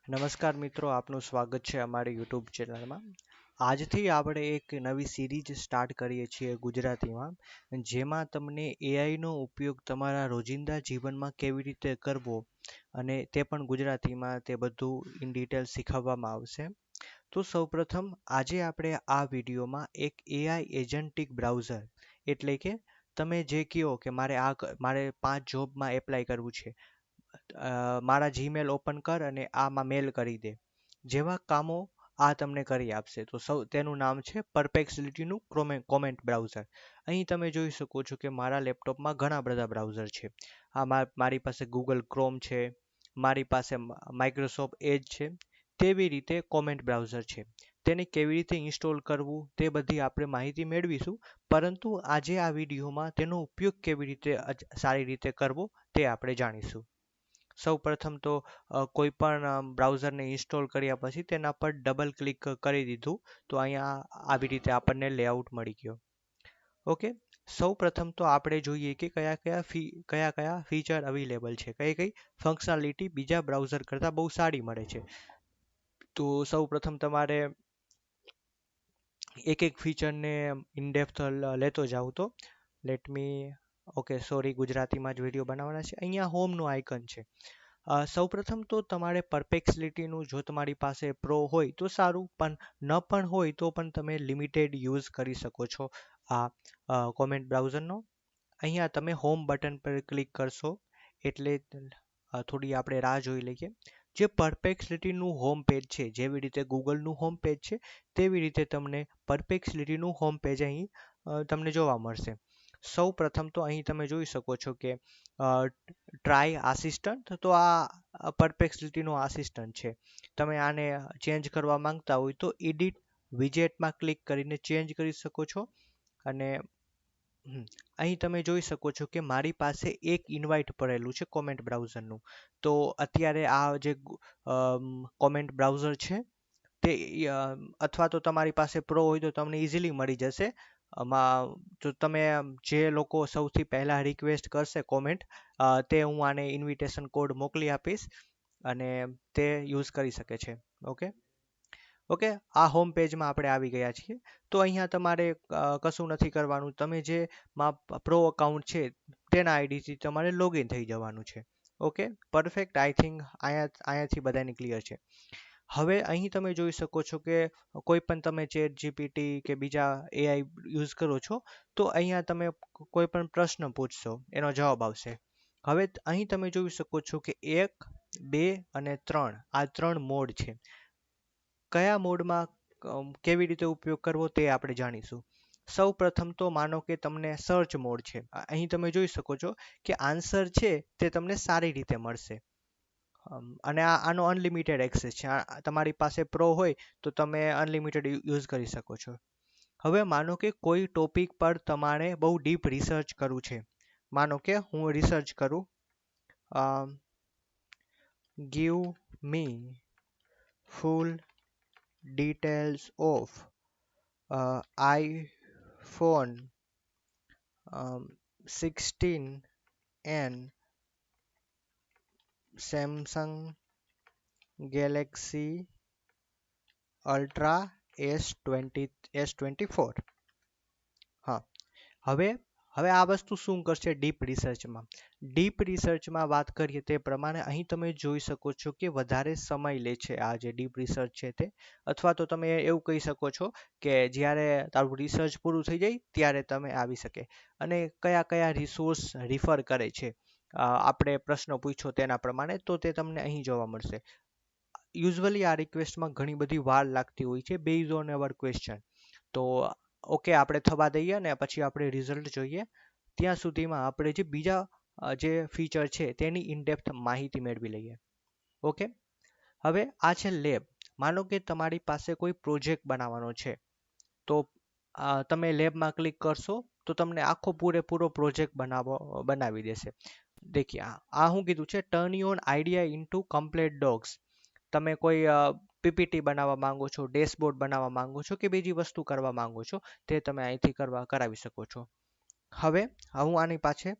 નમસ્કાર મિત્રો, આપનું સ્વાગત છે અમારી યુટ્યુબ ચેનલમાં. આજથી આપણે એક નવી સિરીઝ સ્ટાર્ટ કરીએ છીએ ગુજરાતીમાં, જેમાં તમને એઆઈનો ઉપયોગ તમારા રોજિંદા જીવનમાં કેવી રીતે કરવો અને તે પણ ગુજરાતીમાં તે બધું ઇન ડિટેલ શીખવવામાં આવશે. તો સૌપ્રથમ આજે આપણે આ વિડીયોમાં એક એઆઈ એજન્ટિક બ્રાઉઝર એટલે કે તમે જે કહો કે મારે 5 જોબમાં એપ્લાય કરવું છે, મારા જીમેલ ઓપન કર અને આમાં મેલ કરી દે જેવા કામો આ તમને કરી આપશે. તો તેનું નામ છે પરપ્લેક્સિટીનું કોમેન્ટ બ્રાઉઝર. અહીં તમે જોઈ શકો છો કે મારા લેપટોપમાં ઘણા બધા બ્રાઉઝર છે. મારી પાસે ગૂગલ ક્રોમ છે, મારી પાસે માઇક્રોસોફ્ટ એજ છે. તેવી રીતે કોમેન્ટ બ્રાઉઝર છે. તેને કેવી રીતે ઇન્સ્ટોલ કરવું તે બધી આપણે માહિતી મેળવીશું, પરંતુ આજે આ વિડીયોમાં તેનો ઉપયોગ કેવી રીતે સારી રીતે કરવો તે આપણે જાણીશું. સૌપ્રથમ તો કોઈ પણ બ્રાઉઝરને ઇન્સ્ટોલ કર્યા પછી તેના પર ડબલ ક્લિક કરી દીધું તો અહીંયા આવી રીતે આપણને લેઆઉટ મળી ગયો. ઓકે, સૌપ્રથમ તો આપણે જોઈએ કે કયા કયા ફીચર અવેલેબલ છે, કઈ કઈ ફંક્શનાલિટી બીજા બ્રાઉઝર કરતાં બહુ સારી મળે છે. તો સૌપ્રથમ તમારે એક એક ફીચરને ઇનડેપ્થ લેતો જાઉં તો લેટ મી ઓકે સોરી, ગુજરાતીમાં જ વિડીયો બનાવવાના છે. અહીંયા હોમનું આઇકન છે. સૌપ્રથમ તો તમારે પરપ્લેક્સિટીનું જો તમારી પાસે પ્રો હોય તો સારું, પણ ન પણ હોય તો પણ તમે લિમિટેડ યુઝ કરી શકો છો આ કોમેન્ટ બ્રાઉઝરનો. અહીંયા તમે હોમ બટન પર ક્લિક કરશો એટલે થોડી આપણે રાહ જોઈ લઈએ. જે પરપ્લેક્સિટીનું હોમ પેજ છે, જેવી રીતે ગૂગલનું હોમ પેજ છે તેવી રીતે તમને પરપ્લેક્સિટીનું હોમ પેજ અહીં તમને જોવા મળશે. સૌ પ્રથમ તો અહીં તમે જોઈ શકો છો કે ટ્રાય આસિસ્ટન્ટ, તો આ પરપ્લેક્સિટીનો આસિસ્ટન્ટ છે. તમે આને ચેન્જ કરવા માંગતા હોય તો એડિટ વિજેટમાં ક્લિક કરીને ચેન્જ કરી શકો છો. અને અહીં તમે જોઈ શકો છો કે મારી પાસે એક ઇન્વાઇટ પડેલું છે કોમેન્ટ બ્રાઉઝરનું. તો અત્યારે આ જે કોમેન્ટ બ્રાઉઝર છે તે અથવા તો તમારી પાસે પ્રો હોય તો તમને ઇઝીલી મળી જશે. તો તમે જે લોકો સૌથી પહેલાં રિક્વેસ્ટ કરશે કોમેન્ટ, તે હું આને ઇન્વિટેશન કોડ મોકલી આપીશ અને તે યુઝ કરી શકે છે. ઓકે, આ હોમ પેજમાં આપણે આવી ગયા છીએ. તો અહીંયા તમારે કશું નથી કરવાનું. તમે જે પ્રો અકાઉન્ટ છે તેના આઈડીથી તમારે લોગિન થઈ જવાનું છે. Okay, perfect. આઈ થિંક અહીંયાથી બધાને ક્લિયર છે. હવે અહીં તમે જોઈ શકો છો કે કોઈ પણ તમે ચેટ જીપીટી કે બીજા એઆઈ યુઝ કરો છો તો અહીંયા તમે કોઈ પણ પ્રશ્ન પૂછશો, એનો જવાબ આવશે. હવે અહીં તમે જોઈ શકો છો કે 1, 2 અને 3 આ 3 મોડ છે. કયા મોડમાં કેવી રીતે ઉપયોગ કરવો તે આપણે જાણીશું. સૌ પ્રથમ તો માનો કે તમને સર્ચ મોડ છે. અહીં તમે જોઈ શકો છો કે આન્સર છે તે તમને સારી રીતે મળશે. અને આનો અનલિમિટેડ એક્સેસ છે. તમારી પાસે પ્રો હોય તો તમે અનલિમિટેડ યુઝ કરી શકો છો. હવે માનો કે કોઈ ટોપિક પર તમારે બહુ ડીપ રિસર્ચ કરવું છે. માનો કે હું રિસર્ચ કરું, give me full details of iPhone 16 and Samsung Galaxy ultra S24. હા, હવે આ વસ્તુ શું કરશે ડીપ રિસર્ચમાં વાત કરીએ તે પ્રમાણે અહીં તમે જોઈ શકો છો કે વધારે સમય લે છે આ જે ડીપ રિસર્ચ છે તે. અથવા તો તમે એવું કહી શકો છો કે જ્યારે તારું રિસર્ચ પૂરું થઈ જાય ત્યારે તમે આવી શકે. અને કયા રિસોર્સ રિફર કરે છે આપણે પ્રશ્ન પૂછ્યો તેના પ્રમાણે, તો તે તમને અહીં જોવા મળશે. યુઝ્યુઅલી આ રિક્વેસ્ટમાં ઘણી બધી વાર લાગતી હોય છે બેઝ ઓન અવર ક્વેશ્ચન. તો ઓકે, આપણે થવા દઈએ ને પછી આપણે રિઝલ્ટ જોઈએ. ત્યાં સુધીમાં આપણે જે બીજા જે ફીચર છે તેની ઇનડેપ્થ માહિતી મેળવી લઈએ. ઓકે, હવે આ છે લેબ. માનો કે તમારી પાસે કોઈ પ્રોજેક્ટ બનાવવાનો છે તો તમે લેબમાં ક્લિક કરશો તો તમને આખો પૂરેપૂરો પ્રોજેક્ટ બનાવી દેશે. દેખીએ આ શું કીધું છે, turn your idea into complete docs. તમે કોઈ પીપીટી બનાવવા માંગો છો, ડેશબોર્ડ બનાવવા માંગો છો કે બીજી વસ્તુ કરવા માંગો છો તે તમે અહીંથી કરાવી શકો છો. હવે હું આની પાછળ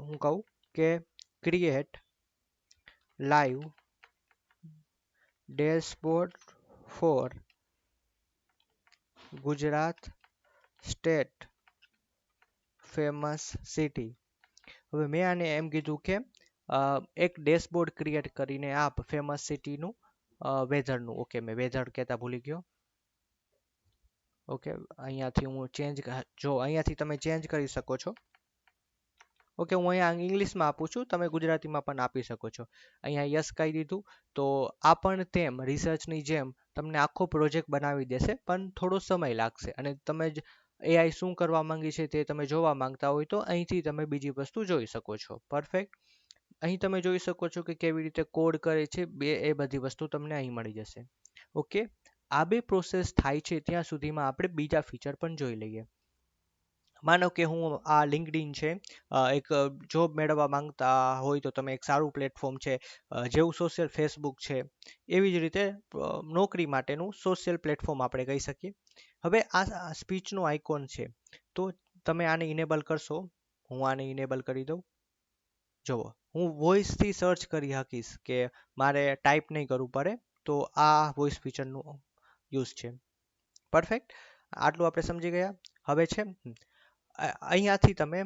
હું કહું કે create live dashboard for Gujarat state famous city. હવે મેં આને એમ કીધું કે એક ડેશબોર્ડ ક્રિએટ કરીને આપ ફેમસ સિટીનું વેધરનું. ઓકે, મેં વેધર કહેતા ભૂલી ગયો. ઓકે, અહીંયાથી હું ચેન્જ, જો અહીંયાથી તમે ચેન્જ કરી શકો છો. ઓકે, હું અહીંયા ઇંગ્લિશમાં આપું છું, તમે ગુજરાતીમાં પણ આપી શકો છો. અહીંયા યસ કહી દીધું તો આ પણ તેમ રિસર્ચની જેમ તમને આખો પ્રોજેક્ટ બનાવી દેશે, પણ થોડો સમય લાગશે. અને તમે જ એઆઈ શું કરવા માંગી છે તે તમે જોવા માંગતા હોય તો અહીંથી તમે બીજી વસ્તુ જોઈ શકો છો. પરફેક્ટ. અહીં તમે જોઈ શકો છો કે કેવી રીતે કોડ કરે છે, એ બધી વસ્તુ તમને અહીં મળી જશે. ઓકે, આ બે પ્રોસેસ થાય છે ત્યાં સુધીમાં આપણે બીજા ફીચર પણ જોઈ લઈએ. માનો કે હું આ લિંક્ડઇન છે, એક જોબ મેળવવા માંગતા હોય તો તમે એક સારું પ્લેટફોર્મ છે, જેવું સોશિયલ ફેસબુક છે, એવી જ રીતે નોકરી માટેનું સોશિયલ પ્લેટફોર્મ આપણે કહી શકીએ. હવે આ સ્પીચનો આઇકોન છે, તો તમે આને ઇનેબલ કરશો. હું આને ઇનેબલ કરી દઉં. જુઓ, હું વોઇસથી સર્ચ કરી શકીશ કે મારે ટાઈપ નહીં કરવું પડે, તો આ વોઇસ ફીચરનું યુઝ છે. પરફેક્ટ. આટલું આપણે સમજી ગયા. હવે છે અહીંયાથી તમે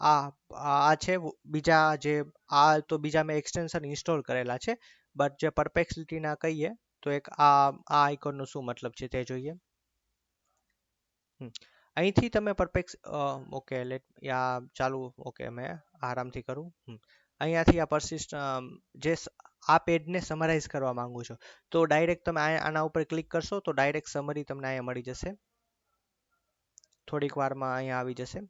આ છે બીજા જે આ તો બીજા મેં એક્સટેન્શન ઇન્સ્ટોલ કરેલા છે, બટ જે પરપ્લેક્સિટીના કહીએ તો એક આ આઇકોનનો શું મતલબ છે તે જોઈએ. અહીંથી તમે ઓકે લેટ ચાલુ. ઓકે, મેં આરામથી કરું. અહીંયાથી આ પરસિસ્ટ જે આ પેજને સમરાઇઝ કરવા માંગુ છો, તો ડાયરેક્ટ તમે આના ઉપર ક્લિક કરશો તો ડાયરેક્ટ સમરી તમને અહીંયા મળી જશે. થોડીક વારમાં અહીંયા આવી જશે.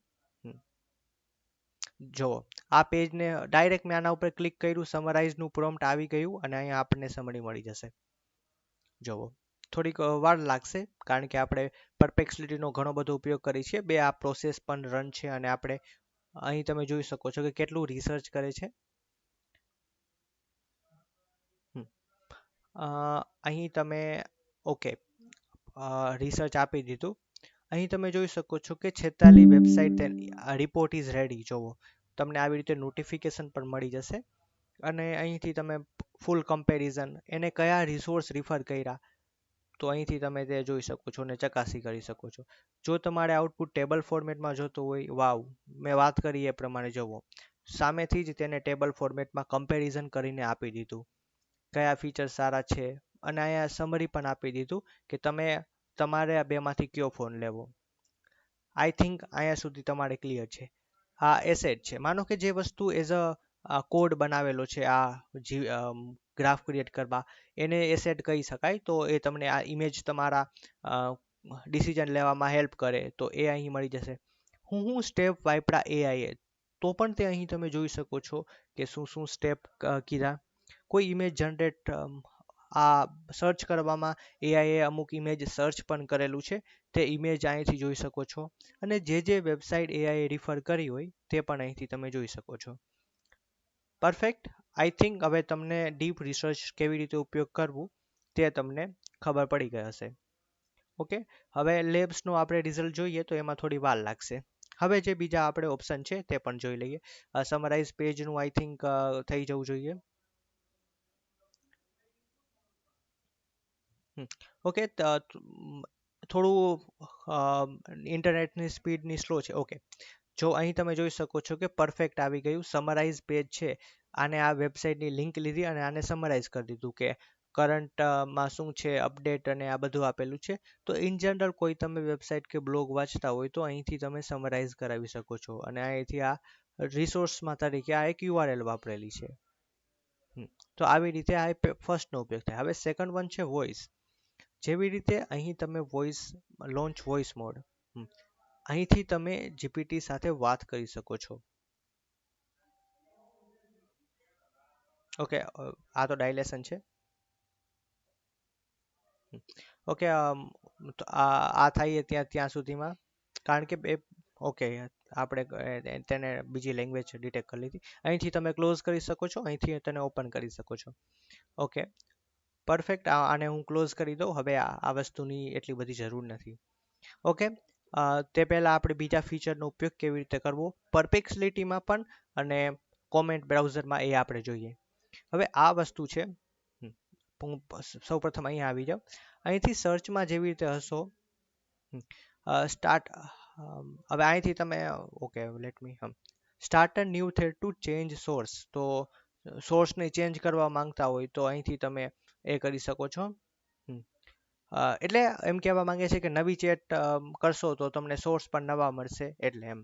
જો આ પેજને ડાયરેક્ટ મેં આના ઉપર ક્લિક કર્યું, સમરાઇઝનું પ્રોમ્પ્ટ આવી ગયું અને અહીંયા આપણને સમરી મળી જશે. જુઓ, થોડીક વાર લાગશે કારણ કે આપણે પરપ્લેક્સિટીનો ઘણો બધો ઉપયોગ કરીએ છીએ. બે આ પ્રોસેસ પણ રન છે અને આપણે અહીં તમે જોઈ શકો છો કે કેટલું રિસર્ચ કરે છે. અહીં તમે ઓકે રિસર્ચ આપી દીધું. અહીં તમે જોઈ શકો છો કે 46 વેબસાઇટ રિપોર્ટ ઇઝ રેડી. જોવો, તમને આવી રીતે નોટિફિકેશન પણ મળી જશે અને અહીંથી તમે ફૂલ કમ્પેરિઝન, એને કયા રિસોર્સ રિફર કર્યા, તો અહીંથી તમે તે જોઈ શકો છો અને ચકાસી કરી શકો છો. જો તમારે આઉટપુટ ટેબલ ફોર્મેટમાં જોતું હોય, વાવ, મેં વાત કરી એ પ્રમાણે જુઓ, સામેથી જ તેને ટેબલ ફોર્મેટમાં કમ્પેરિઝન કરીને આપી દીધું કયા ફીચર સારા છે, અને અહીંયા સમરી પણ આપી દીધું કે તમે તમારે આ બેમાંથી કયો ફોન લેવો. આઈ થિંક અહીંયા સુધી તમારે ક્લિયર છે. આ એસેટ છે. માનો કે જે વસ્તુ એઝ અ કોડ બનાવેલો છે આ ગ્રાફ ક્રિએટ કરવા, એને એસેટ કહી શકાય. તો એ તમને આ ઇમેજ તમારા ડિસિઝન લેવામાં હેલ્પ કરે, તો એ અહીં મળી જશે. હું સ્ટેપ વાપરા એઆઈએ, તો પણ તે અહીં તમે જોઈ શકો છો કે શું શું સ્ટેપ કીધા. કોઈ ઇમેજ જનરેટ આ સર્ચ કરવામાં એઆઈએ અમુક ઇમેજ સર્ચ પણ કરેલું છે, તે ઇમેજ અહીંથી જોઈ શકો છો. અને જે વેબસાઇટ એઆઈએ રિફર કરી હોય તે પણ અહીંથી તમે જોઈ શકો છો. પરફેક્ટ. આઈ થિંક હવે તમને ડીપ રિસર્ચ કેવી રીતે ઉપયોગ કરવું તે તમને ખબર પડી ગઈ હશે. ઓકે, હવે લેબ્સનું આપણે રિઝલ્ટ જોઈએ તો એમાં થોડી વાર લાગશે. હવે જે બીજા આપણે ઓપ્શન છે તે પણ જોઈ લઈએ. સમરાઇઝ પેજનું આઈ થિંક થઈ જવું જોઈએ. ઓકે, થોડું ઇન્ટરનેટની સ્પીડની સ્લો છે. ઓકે, જો અહીં તમે જોઈ શકો છો કે પરફેક્ટ આવી ગયું. સમરાઇઝ પેજ છે, આને આ વેબસાઇટની લિંક લીધી અને આને સમરાઇઝ કરી દીધું કે કરંટમાં શું છે, અપડેટ અને આ બધું આપેલું છે. તો ઇન જનરલ કોઈ તમે વેબસાઇટ કે બ્લોગ વાંચતા હોય તો અહીંથી તમે સમરાઇઝ કરાવી શકો છો અને અહીંથી આ રિસોર્સમાં તરીકે આ એક યુઆરએલ વાપરેલી છે. તો આવી રીતે આ ફર્સ્ટનો ઉપયોગ થાય. હવે સેકન્ડ વન છે વોઇસ. જેવી રીતે અહીં તમે વોઇસ લોન્ચ વોઇસ મોડ, અહીંથી તમે જીપીટી સાથે વાત કરી શકો છો. ઓકે, આ તો ડાયલેશન છે. ઓકે, આ થાય ત્યાં સુધીમાં કારણ કે ઓકે આપણે તેને બીજી લેંગ્વેજ ડિટેક્ટ કરી લીધી. અહીંથી તમે ક્લોઝ કરી શકો છો, અહીંથી તેને ઓપન કરી શકો છો. Okay, perfect. આને હું ક્લોઝ કરી દઉં. હવે આ વસ્તુની એટલી બધી જરૂર નથી. ઓકે, તે પહેલાં આપણે બીજા ફીચરનો ઉપયોગ કેવી રીતે કરવો પરપ્લેક્સિટીમાં પણ અને કોમેન્ટ બ્રાઉઝરમાં, એ આપણે જોઈએ. હવે આ વસ્તુ છે હું સૌપ્રથમ અહીંયા આવી જાઉં. અહીંથી સર્ચમાં જેવી રીતે હશો, સ્ટાર્ટ, હવે અહીંથી તમે okay let me start a new thread to change source. તો સોર્સને ચેન્જ કરવા માંગતા હોય તો અહીંથી તમે એ કરી શકો છો. એટલે એમ કહેવા માંગે છે કે નવી ચેટ કરશો તો તમને સોર્સ પણ નવા મળશે એટલે એમ.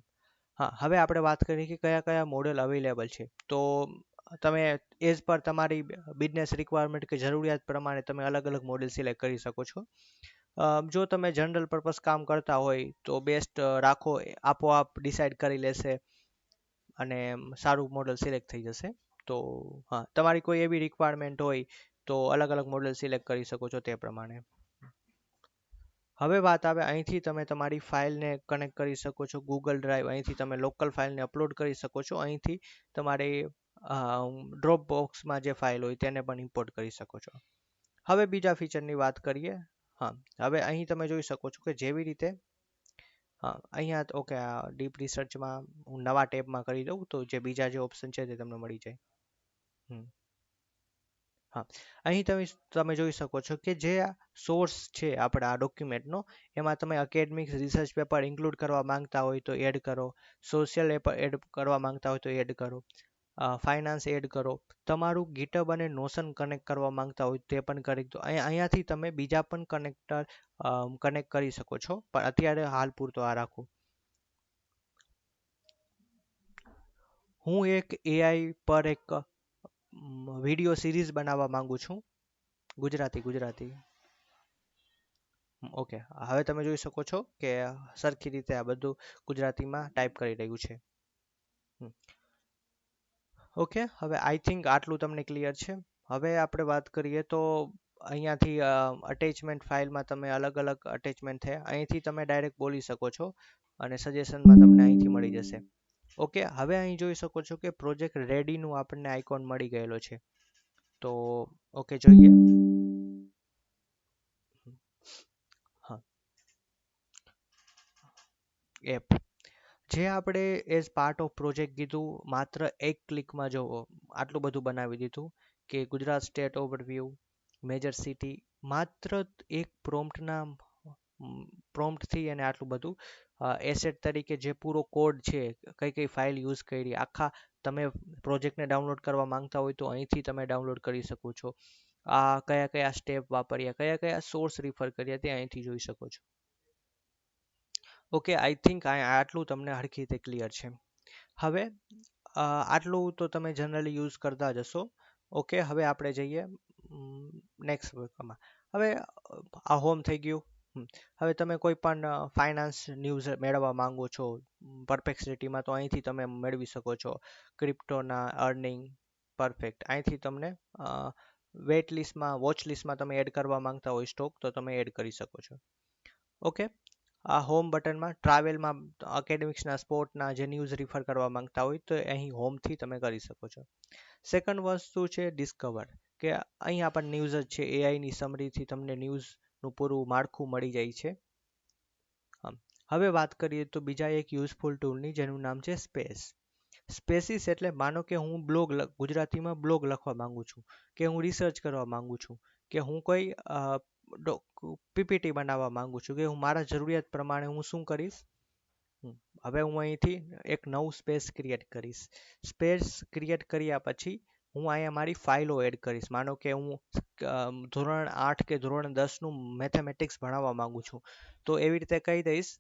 હા, હવે આપણે વાત કરીએ કે કયા કયા મોડેલ અવેલેબલ છે. તો તમે એઝ પર તમારી બિઝનેસ રિક્વાયરમેન્ટ કે જરૂરિયાત પ્રમાણે તમે અલગ અલગ મોડેલ સિલેક્ટ કરી શકો છો. જો તમે જનરલ પર્પસ કામ કરતા હોય તો બેસ્ટ રાખો, આપોઆપ ડિસાઇડ કરી લેશે અને સારું મોડેલ સિલેક્ટ થઈ જશે. તો હા, તમારી કોઈ એવી રિક્વાયરમેન્ટ હોય તો અલગ અલગ મોડેલ સિલેક્ટ કરી શકો છો તે પ્રમાણે. હવે વાત આવે, અહીંથી તમે તમારી ફાઇલને કનેક્ટ કરી શકો છો ગૂગલ ડ્રાઈવ. અહીંથી તમે લોકલ ફાઇલને અપલોડ કરી શકો છો. અહીંથી તમારી ડ્રોપ બોક્સમાં જે ફાઇલ હોય તેને પણ ઇમ્પોર્ટ કરી શકો છો. હવે બીજા ફીચરની વાત કરીએ. હા, હવે અહીં તમે જોઈ શકો છો કે જેવી રીતે, હા અહીંયા ઓકે, આ ડીપ રિસર્ચમાં હું નવા ટેબમાં કરી દઉં તો જે બીજા જે ઓપ્શન છે તે તમને મળી જાય. હા, અહીં તમે જોઈ શકો છો કે જે સોર્સ છે આપણા આ ડોક્યુમેન્ટનો, એમાં તમે એકેડમિક રિસર્ચ પેપર ઇન્ક્લુડ કરવા માંગતા હોય તો એડ કરો, સોશિયલ એડ કરવા માંગતા હોય તો એડ કરો, ફાઇનાન્સ એડ કરો, તમારું ગીટહબ અને નોશન કનેક્ટ કરવા માંગતા હોય તે પણ કરી દો. અહીંયાથી તમે બીજા પણ કનેક્ટ કરી શકો છો, પણ અત્યારે હાલ પૂરતો આ રાખો. હું એક એઆઈ પર એક વિડીયો સિરીઝ બનાવવા માંગુ છું. ગુજરાતી. ઓકે, હવે તમે જોઈ શકો છો કે સરખી રીતે આ બધું ગુજરાતીમાં ટાઈપ કરી રહ્યું છે. ઓકે, હવે આઈ થિંક આટલું તમને ક્લિયર છે. હવે આપણે વાત કરીએ તો અહીંયાથી અટેચમેન્ટ ફાઇલમાં તમે અલગ અલગ અટેચમેન્ટ થયા, અહીંથી તમે ડાયરેક્ટ બોલી શકો છો અને સજેશનમાં તમને અહીંથી મળી જશે. ઓકે, હવે અહીં જોઈ શકો છો કે પ્રોજેક્ટ રેડીનું આપણને આઇકોન મળી ગયેલો છે. તો ઓકે, જોઈએ. હા, એપ જે આપણે એઝ પાર્ટ ઓફ પ્રોજેક્ટ કીધું, માત્ર એક ક્લિકમાં જો આટલું બધું બનાવી દીધું કે Gujarat state overview, major city, માત્ર એક પ્રોમ્પ્ટથી અને આટલું બધું એસેટ તરીકે જે પૂરો કોડ છે, કઈ ફાઇલ યુઝ કરી, આખા તમે પ્રોજેક્ટને ડાઉનલોડ કરવા માંગતા હોય તો અહીંથી તમે ડાઉનલોડ કરી શકો છો. આ કયા સ્ટેપ વાપર્યા, કયા સોર્સ રિફર કર્યા તે અહીંથી જોઈ શકો છો. ઓકે, આઈ થિંક આટલું તમને હરખી રીતે ક્લિયર છે. હવે આટલું તો તમે જનરલી યુઝ કરતા જ હશો. ઓકે, હવે આપણે જઈએ નેક્સ્ટ વર્કમાં. હવે આ હોમ થઈ ગયું. હવે તમે કોઈ પણ ફાઇનાન્સ ન્યૂઝ મેળવવા માંગો છો પરપ્લેક્સિટીમાં તો અહીંથી તમે મેળવી શકો છો. ક્રિપ્ટોના અર્નિંગ, પરફેક્ટ. અહીંથી તમને વેટ લિસ્ટમાં, વોચ લિસ્ટમાં તમે એડ કરવા માંગતા હોય સ્ટોક તો તમે એડ કરી શકો છો. ઓકે, આ હોમ બટનમાં ટ્રાવેલમાં એકેડેમિક્સના સ્પોર્ટના જે ન્યૂઝ રિફર કરવા માંગતા હોય તો અહીં હોમથી તમે કરી શકો છો. સેકન્ડ વસ્તુ છે ડિસ્કવર, કે અહીં આપણને ન્યૂઝ જ છે, એઆઈની સમરીથી તમને ન્યૂઝનું પૂરું માળખું મળી જાય છે. હવે વાત કરીએ તો બીજા એક યુઝફુલ ટૂલની જેનું નામ છે સ્પેસ. સ્પેસિસ એટલે માનો કે હું ગુજરાતીમાં બ્લોગ લખવા માંગુ છું, કે હું રિસર્ચ કરવા માંગુ છું, કે હું કોઈ પીપીટી બનાવવા માંગુ છું, કે હું મારા જરૂરિયાત પ્રમાણે હું શું કરીશ. હવે હું અહીંથી એક નવું સ્પેસ ક્રિએટ કરીશ. સ્પેસ ક્રિએટ કર્યા પછી હું અહીંયા મારી ફાઇલો એડ કરીશ. માનો કે હું ધોરણ 8 કે ધોરણ 10નું મેથેમેટિક્સ ભણાવવા માંગુ છું, તો એવી રીતે કહી દઈશ.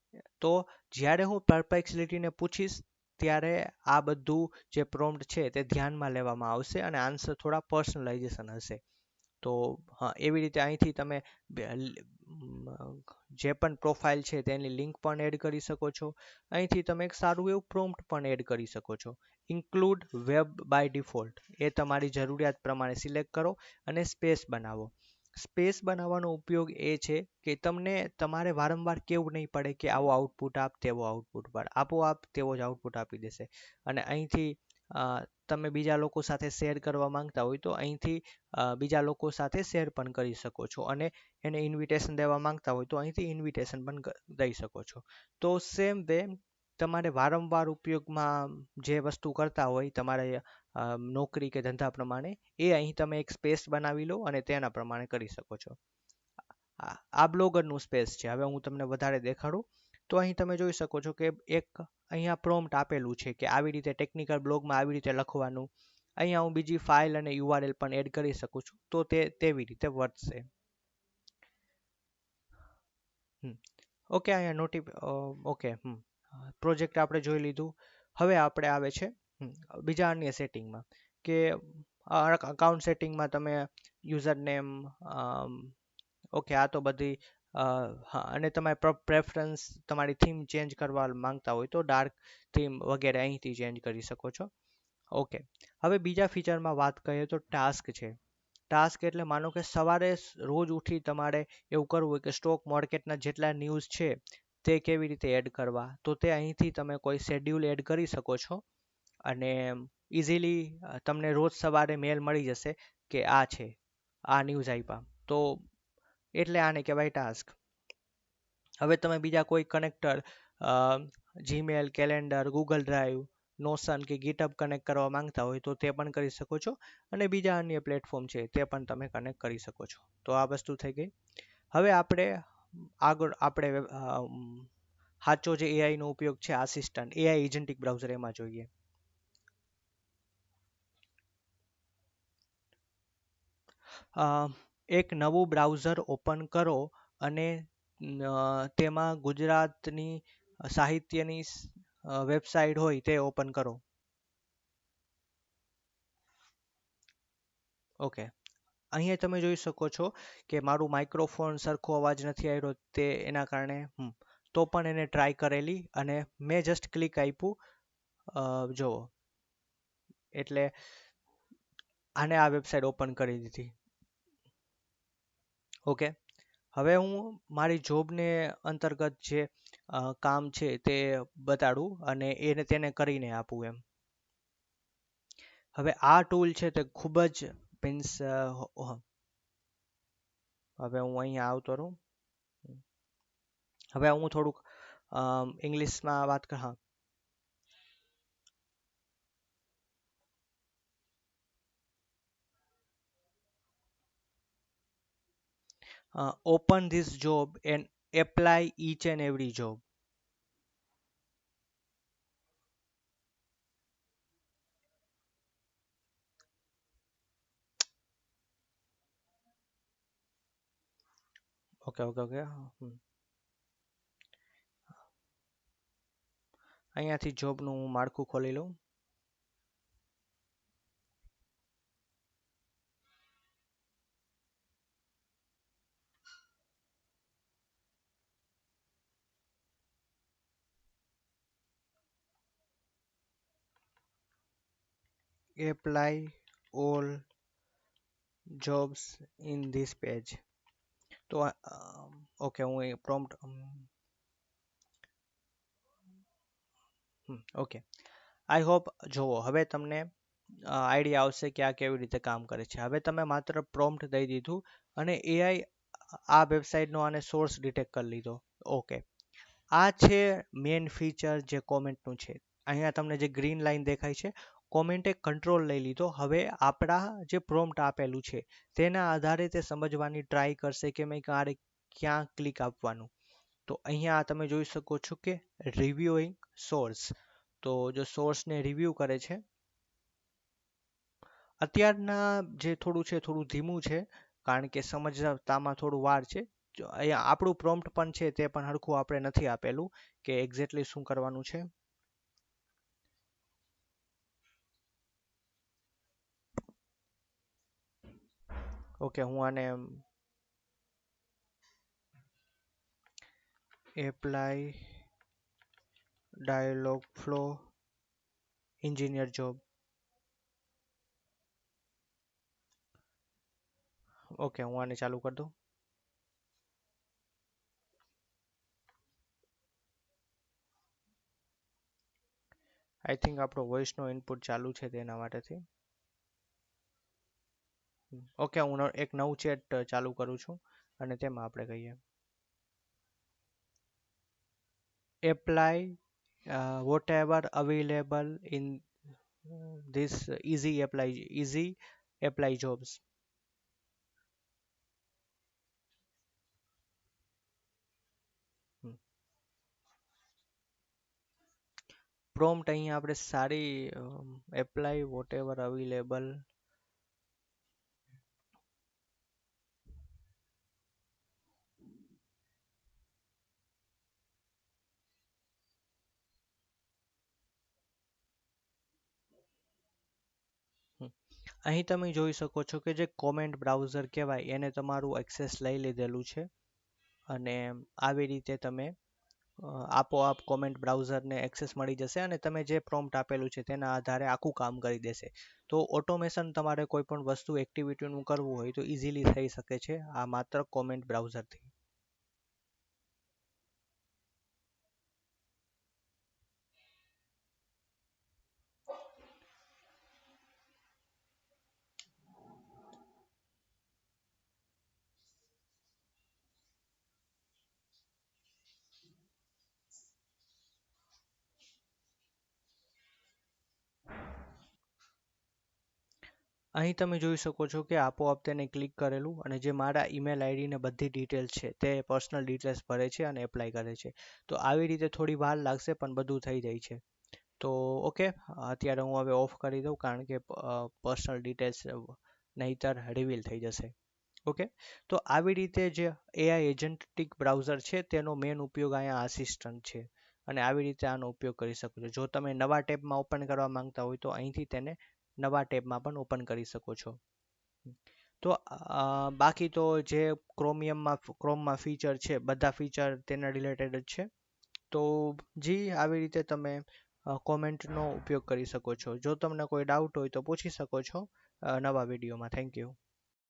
તો જ્યારે હું પરપ્લેક્સિટીને પૂછીશ ત્યારે આ બધું જે પ્રોમ્પ્ટ છે તે ધ્યાનમાં લેવામાં આવશે અને આન્સર થોડા પર્સનલાઇઝેશન હશે. તો હા, એવી રીતે અહીંથી તમે જે પણ પ્રોફાઇલ છે તેની લિંક પણ એડ કરી શકો છો. અહીંથી તમે એક સારું એવું પ્રોમ્પ્ટ પણ એડ કરી શકો છો. ઇન્ક્લુડ વેબ બાય ડિફોલ્ટ, એ તમારી જરૂરિયાત પ્રમાણે સિલેક્ટ કરો અને સ્પેસ બનાવો. સ્પેસ બનાવવાનો ઉપયોગ એ છે કે તમારે વારંવાર કેવું નહીં પડે કે આવો આઉટપુટ આપ, તેવો આઉટપુટ પાડ, આપોઆપ તેવો જ આઉટપુટ આપી દેશે. અને અહીંથી તમે બીજા લોકો સાથે શેર કરવા માંગતા હોય તો અહીંથી બીજા લોકો સાથે શેર પણ કરી શકો છો, અને એને ઇન્વિટેશન દેવા માંગતા હોય તો અહીંથી ઇન્વિટેશન પણ દઈ શકો છો. તો સેમ વે તમારે વારંવાર ઉપયોગમાં જે વસ્તુ કરતા હોય, તમારે નોકરી કે ધંધા પ્રમાણે, એ અહીં તમે એક સ્પેસ બનાવી લો અને તેના પ્રમાણે કરી શકો છો. આ બ્લોગરનું સ્પેસ છે. હવે હું તમને વધારે દેખાડું તો અહીં તમે જોઈ શકો છો કે એક અહીંયા પ્રોમ્પ્ટ આપેલું છે કે આવી રીતે ટેકનિકલ બ્લોગમાં આવી રીતે લખવાનું. અહીંયા હું બીજી ફાઇલ અને યુઆરએલ પણ એડ કરી શકું છું, તો તે તેવી રીતે વર્તશે. ઓકે, અહીંયા ઓકે, પ્રોજેક્ટ આપણે જોઈ લીધું. હવે આપણે આવે છે બીજા અન્ય સેટિંગમાં, કે અકાઉન્ટ સેટિંગમાં તમે યુઝર નેમ, ઓકે, આ તો બધી હા, અને તમારે પ્રેફરન્સ, તમારી થીમ ચેન્જ કરવા માંગતા હોય તો ડાર્ક થીમ વગેરે અહીંથી ચેન્જ કરી શકો છો. ઓકે, હવે બીજા ફીચરમાં વાત કરીએ તો ટાસ્ક છે. ટાસ્ક એટલે માનો કે સવારે રોજ ઉઠી તમારે એવું કરવું હોય કે સ્ટોક માર્કેટના જેટલા ન્યૂઝ છે તે કેવી રીતે એડ કરવા, તો તે અહીંથી તમે કોઈ શેડ્યુલ એડ કરી શકો છો અને ઇઝીલી તમને રોજ સવારે મેલ મળી જશે કે આ છે, આ ન્યૂઝ આપ્યા, તો એટલે આને કહેવાય ટાસ્ક. હવે તમે બીજા કોઈ connector, Gmail, calendar, Google drive, notion કે ગીટહબ કનેક્ટ કરવા માંગતા હોય તો તે પણ કરી શકો છો, અને બીજા અન્ય પ્લેટફોર્મ છે તે પણ તમે કનેક્ટ કરી શકો છો. તો આ વસ્તુ થઈ ગઈ. હવે આપણે સાચો જે એઆઈનો ઉપયોગ છે, આસિસ્ટન્ટ, એઆઈ એજન્ટિક બ્રાઉઝર, એમાં જોઈએ. એક નવું બ્રાઉઝર ઓપન કરો અને તેમાં ગુજરાતની સાહિત્યની વેબસાઇટ હોય તે ઓપન કરો. ઓકે, અહીંયા તમે જોઈ શકો છો કે મારું માઇક્રોફોન સરખો અવાજ નથી આવ્યો, તે એના કારણે તો પણ એને ટ્રાય કરેલી અને મેં જસ્ટ ક્લિક આપ્યું, જુઓ, એટલે આને આ વેબસાઇટ ઓપન કરી દીધી. ઓકે, હવે હું મારી જોબને અંતર્ગત જે કામ છે તે બતાડું અને તેને કરીને આપું એમ. હવે આ ટૂલ છે તે ખૂબ જ મીન્સ, હવે હું અહીંયા આવતો રહું. હવે હું થોડુંક ઇંગ્લિશમાં વાત કર. હા, open this job and apply each and every job. Okay okay okay, અહીંયાથી જોબનું હું માળખું ખોલી લઉં. Apply all jobs in this page. તો ઓકે, હું એ પ્રોમ્પ્ટ, ઓકે, આઈ હોપ જોવો હવે તમને આઈડિયા આવશે કે આ કેવી રીતે કામ કરે છે. હવે તમે માત્ર પ્રોમ્પ્ટ દઈ દીધું અને એઆઈ આ વેબસાઇટનો આને સોર્સ ડિટેક્ટ કરી લીધો. ઓકે, આ છે મેઇન ફીચર જે કોમેન્ટનું છે. અહીંયા તમને જે ગ્રીન લાઈન દેખાય છે, કોમેન્ટે કંટ્રોલ લઈ લીધો. હવે આપણા જે પ્રોમ્પ્ટ આપેલું છે તેના આધારે તે સમજવાની ટ્રાય કરશે કે મેં ક્યાં ક્લિક આપવાનું. તો અહીંયા તમે જોઈ શકો છો કે રિવ્યુઇંગ સોર્સ, તો જો સોર્સને રિવ્યૂ કરે છે. અત્યારના જે થોડું છે થોડું ધીમું છે, કારણ કે સમજતામાં થોડું વાર છે. અહીંયા આપણું પ્રોમ્પ્ટ પણ છે તે પણ હરખું આપણે નથી આપેલું કે એક્ઝેક્ટલી શું કરવાનું છે. ઓકે, હું આને apply Dialogflow engineer job. Okay, હું આને ચાલુ કરી દઉં. આઈ થિંક આપણો વોઇસનો ઇનપુટ ચાલુ છે તેના માટેથી. ઓકે, હું એક નવું ચેટ ચાલુ કરું છું અને તેમાં આપણે કહીએ apply whatever available in this easy apply jobs. Prompt અહીંયા આપણે સારી એપ્લાય વોટ એવર અવેલેબલ. અહીં તમે જોઈ શકો છો કે જે કોમેન્ટ બ્રાઉઝર કહેવાય એને તમારું એક્સેસ લઈ લીધેલું છે, અને આવી રીતે તમે આપોઆપ કોમેન્ટ બ્રાઉઝરને એક્સેસ મળી જશે અને તમે જે પ્રોમ્પ્ટ આપેલું છે તેના આધારે આખું કામ કરી દેશે. તો ઓટોમેશન તમારે કોઈ પણ વસ્તુ એક્ટિવિટીનું કરવું હોય તો ઇઝીલી થઈ શકે છે આ માત્ર કોમેન્ટ બ્રાઉઝરથી. અહીં તમે જોઈ શકો છો કે આપોઆપ તેને ક્લિક કરેલું અને જે મારા ઈમેલ આઈડી ને બધી ડિટેલ્સ છે તે પર્સનલ ડિટેલ્સ ભરે છે અને એપ્લાય કરે છે. તો આવી રીતે થોડી વાર લાગશે પણ બધું થઈ જાય છે. તો ઓકે, અત્યારે હું હવે ઓફ કરી દઉં કારણ કે પર્સનલ ડિટેલ્સ નહીતર રિવીલ થઈ જશે. ઓકે, તો આવી રીતે જે એઆઈ એજન્ટિક બ્રાઉઝર છે તેનો મેન ઉપયોગ અહીંયા આસિસ્ટન્ટ છે, અને આવી રીતે આનો ઉપયોગ કરી શકો છો. જો તમે નવા ટેબમાં ઓપન કરવા માંગતા હોય તો અહીંથી તેને નવા ટેબમાં પણ ઓપન કરી શકો છો. તો બાકી તો જે ક્રોમમાં ફીચર છે બધા ફીચર તેના રિલેટેડ જ છે. તો જી આવી રીતે તમે કોમેન્ટનો ઉપયોગ કરી શકો છો. જો તમને કોઈ ડાઉટ હોય તો પૂછી શકો છો નવા વિડીયોમાં. Thank you.